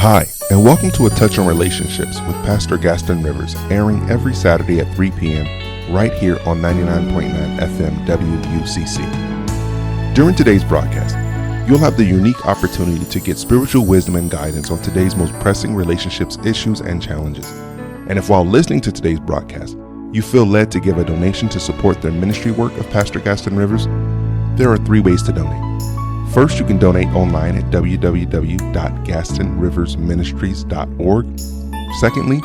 Hi, and welcome to A Touch on Relationships with Pastor Gaston Rivers, airing every Saturday at 3 p.m. right here on 99.9 FM WUCC. During today's broadcast, you'll have the unique opportunity to get spiritual wisdom and guidance on today's most pressing relationships issues and challenges. And if while listening to today's broadcast, you feel led to give a donation to support the ministry work of Pastor Gaston Rivers, there are 3 ways to donate. First, you can donate online at www.gastonriversministries.org. Secondly,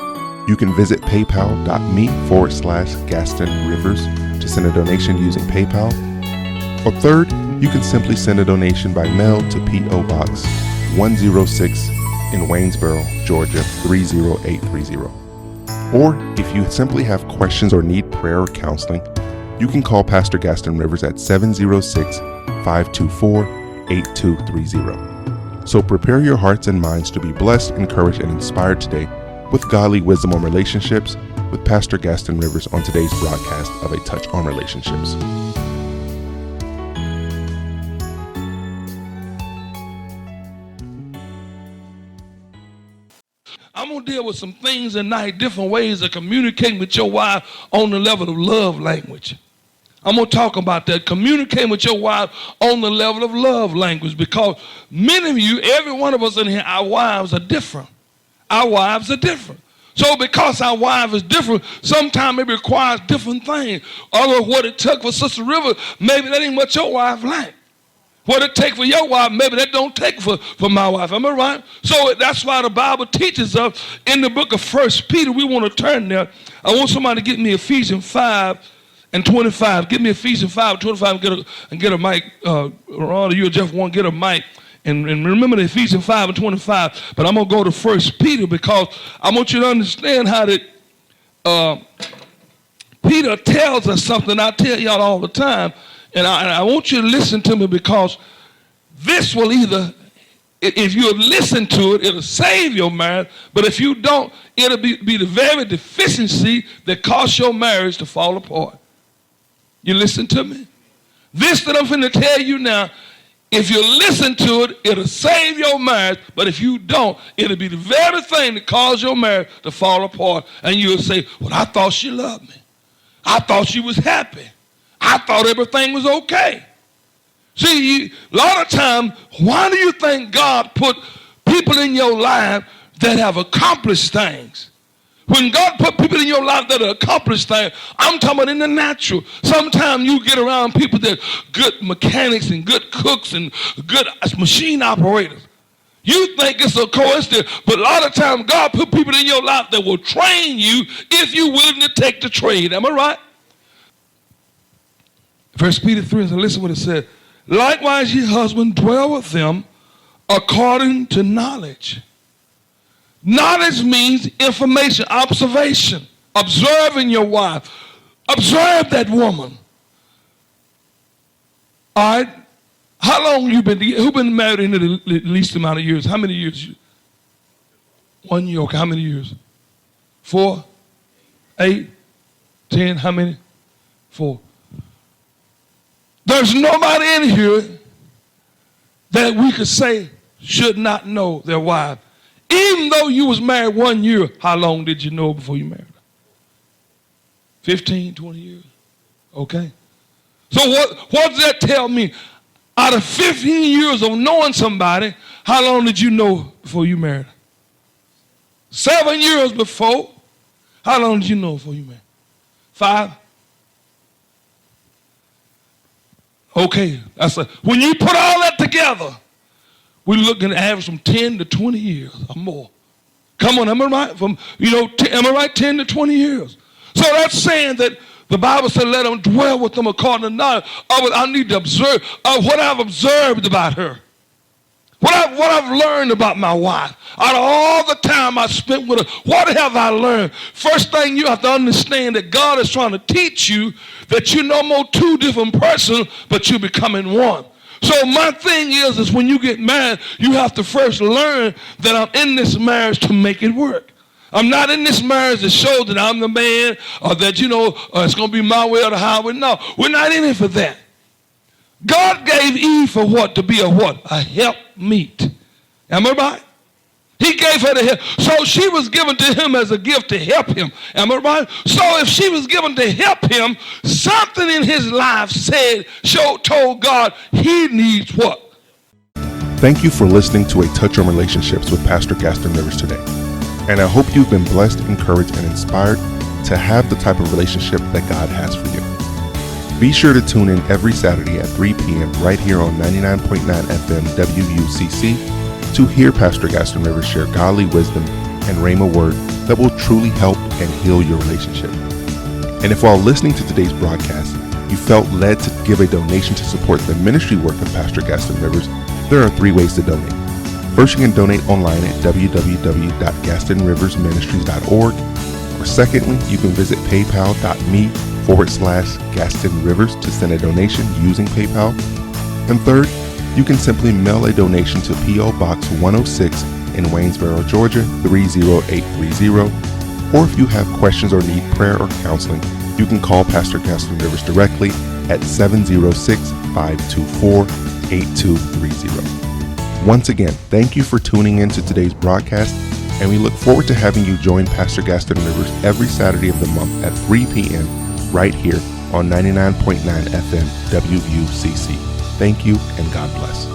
you can visit paypal.me/Gaston Rivers to send a donation using PayPal. Or third, you can simply send a donation by mail to P.O. Box 106 in Waynesboro, Georgia 30830. Or if you simply have questions or need prayer or counseling, you can call Pastor Gaston Rivers at 706-524-8230. So prepare your hearts and minds to be blessed, encouraged, and inspired today with godly wisdom on relationships with Pastor Gaston Rivers on today's broadcast of A Touch on Relationships. I'm going to deal with some things tonight, different ways of communicating with your wife on the level of love language. I'm going to talk about that, communicating with your wife on the level of love language, because many of you, every one of us in here, our wives are different. Our wives are different. So because our wife is different, sometimes it requires different things. Although what it took for Sister River, maybe that ain't what your wife like. What it take for your wife, maybe that don't take for my wife. Am I right? So that's why the Bible teaches us in the book of 1 Peter. We want to turn there. I want somebody to get me Ephesians 5:25. Give me Ephesians 5:25 and get a mic. Ronald, you or Jeff want to get a mic. And remember the Ephesians 5:25. But I'm going to go to 1 Peter because I want you to understand how that Peter tells us something I tell y'all all the time. And I want you to listen to me, because this will either, if you listen to it, it'll save your marriage. But if you don't, it'll be the very deficiency that caused your marriage to fall apart. You listen to me? This that I'm finna tell you now, if you listen to it, it'll save your marriage. But if you don't, it'll be the very thing that caused your marriage to fall apart. And you'll say, well, I thought she loved me. I thought she was happy. I thought everything was okay. See, a lot of times, why do you think God put people in your life that have accomplished things? When God put people in your life that have accomplished things, I'm talking about in the natural. Sometimes you get around people that good mechanics and good cooks and good machine operators. You think it's a coincidence, but a lot of times God put people in your life that will train you if you're willing to take the trade. Am I right? 1 Peter 3, so listen what it said. Likewise, ye husbands, dwell with them according to knowledge. Knowledge means information, observation, observing your wife. Observe that woman. All right? How long you been, who been married in the least amount of years? How many years? 1 year, okay, how many years? 4, 8, 10, how many? 4. There's nobody in here that we could say should not know their wife. Even though you was married 1 year, how long did you know before you married her? 15, 20 years? Okay. So what does that tell me? Out of 15 years of knowing somebody, how long did you know before you married her? 7 years before. How long did you know before you married? 5? Okay, when you put all that together, we're looking at average from 10 to 20 years or more. Come on, am I right? Am I right? 10 to 20 years. So that's saying that the Bible said, let them dwell with them according to knowledge. I need to observe what I've observed about her. What I've learned about my wife. Out of all the time I spent with her, what have I learned? First thing you have to understand that God is trying to teach you that you're no more 2 different persons, but you're becoming one. So my thing is when you get married, you have to first learn that I'm in this marriage to make it work. I'm not in this marriage to show that I'm the man or that, it's going to be my way or the highway. No, we're not in it for that. God gave Eve for what? To be a what? A helpmeet. Am I right? He gave her the help. So she was given to him as a gift to help him. Am I right? So if she was given to help him, something in his life told God he needs what? Thank you for listening to A Touch on Relationships with Pastor Gaston Rivers today. And I hope you've been blessed, encouraged, and inspired to have the type of relationship that God has for you. Be sure to tune in every Saturday at 3 p.m. right here on 99.9 FM WUCC to hear Pastor Gaston Rivers share godly wisdom and rhema word that will truly help and heal your relationship. And if while listening to today's broadcast, you felt led to give a donation to support the ministry work of Pastor Gaston Rivers, there are 3 ways to donate. First, you can donate online at www.gastonriversministries.org. Or secondly, you can visit paypal.me/Gaston Rivers to send a donation using PayPal. And third, you can simply mail a donation to P.O. Box 106 in Waynesboro, Georgia 30830. Or if you have questions or need prayer or counseling, you can call Pastor Gaston Rivers directly at 706-524-8230. Once again, thank you for tuning in to today's broadcast, and we look forward to having you join Pastor Gaston Rivers every Saturday of the month at 3 p.m. right here on 99.9 FM WUCC. Thank you, and God bless.